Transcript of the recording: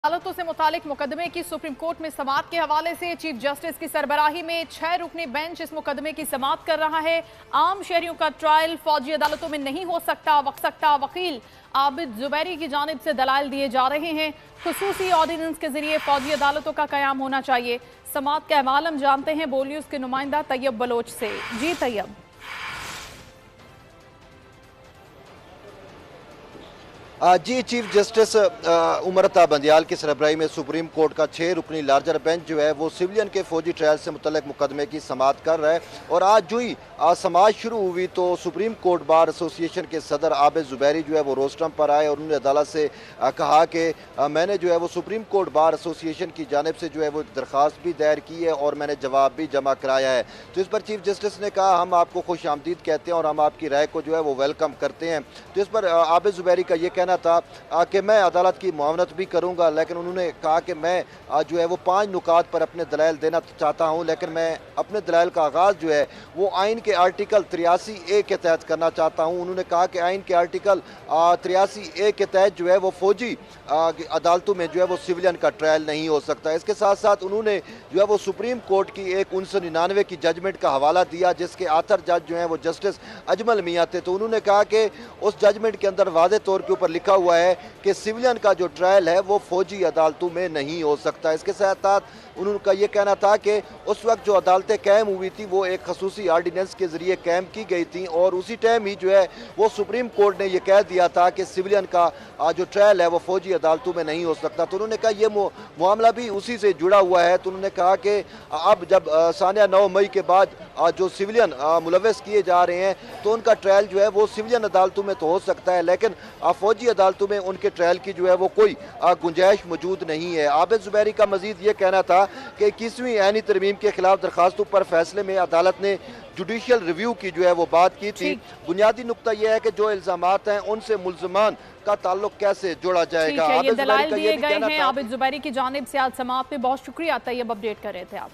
अदालतों से मुतालिक मुकदमे की सुप्रीम कोर्ट में समाअत के हवाले से चीफ जस्टिस की सरबराही में 6 रुकनी बेंच इस मुकदमे की समाअत कर रहा है। आम शहरियों का ट्रायल फौजी अदालतों में नहीं हो सकता। वकील आबिद जुबैरी की जानिब से दलाइल दिए जा रहे हैं। खुसूसी ऑर्डिनेंस के जरिए फौजी अदालतों का कयाम होना चाहिए। समाअत का अहवाल हम जानते हैं बोलियूज के नुमाइंदा तैयब बलोच से। जी तैयब। जी, चीफ जस्टिस उमर अता बंदियाल की सरबराही में सुप्रीम कोर्ट का 6 रुकनी लार्जर बेंच जो है वो सिविलियन के फौजी ट्रायल से मुतल्लिक मुकदमे की समाअत कर रहा है। और आज जो ही समाअत शुरू हुई तो सुप्रीम कोर्ट बार एसोसिएशन के सदर आबिद जुबैरी जो है वो रोस्टम पर आए और उन्होंने अदालत से कहा कि मैंने जो है वो सुप्रीम कोर्ट बार एसोसिएशन की जानिब से जो है वो एक दरख्वास्त भी दायर की है और मैंने जवाब भी जमा कराया है। तो इस पर चीफ जस्टिस ने कहा हम आपको खुश आमदीद कहते हैं और हम आपकी राय को जो है वो वेलकम करते हैं। तो इस पर आबिद जुबैरी का ये कहना था कि मैं अदालत की मुआवनत भी करूंगा, लेकिन उन्होंने कहा कि मैं जो है वो 5 नुकात पर अपने दलाइल देना चाहता हूं, लेकिन मैं अपने दलाइल का आगाज़ जो है वो आइन के आर्टिकल 83A के तहत करना चाहता हूं। उन्होंने कहा कि आइन के आर्टिकल 83A के तहत जो है वो फौजी अदालतों में जो है वो सिविलियन का ट्रायल नहीं हो सकता। इसके साथ साथ उन्होंने जो है वो सुप्रीम कोर्ट की एक 1999 की जजमेंट का हवाला दिया जिसके आथर जज जो है वो जस्टिस अजमल मियां थे। तो उन्होंने कहा कि उस जजमेंट के अंदर वाज़े तौर के ऊपर लिखा हुआ है कि सिविलियन का जो ट्रायल है वो फौजी अदालतों में नहीं हो सकता। इसके साथ साथ उनका यह कहना था कि उस वक्त जो अदालतें कायम हुई थी वो एक खसूसी आर्डिनेंस के जरिए कायम की गई थी और उसी टाइम ही जो है वो सुप्रीम कोर्ट ने यह कह दिया था कि सिविलियन का जो ट्रायल है वो फौजी अदालतों में नहीं हो सकता। तो उन्होंने कहा यह मामला भी उसी से जुड़ा हुआ है। तो उन्होंने कहा कि अब जब सानिया 9 मई के बाद जो सिविलियन मुलव्वस किए जा रहे हैं तो उनका ट्रायल जो है वो सिविलियन अदालतों में तो हो सकता है, लेकिन फौजी अदालतों में उनके ट्रायल की जो है वो कोई गुंजाइश मौजूद नहीं है। आबिद जुबैरी का मजीद ये कहना था कि 21वीं आईनी तरमीम के खिलाफ दरखास्तों पर फैसले में अदालत ने जुडिशियल रिव्यू की जो है वो बात की थी। बुनियादी नुक्ता यह है कि जो इल्जामात हैं उनसे मुल्ज़मान का ताल्लुक कैसे जोड़ा जाएगा। ये दलाइल दिए गए हैं आबिद जुबैरी की जानिब से। आज समाअत में बहुत शुक्रिया तैयब, अपडेट कर रहे थे आप।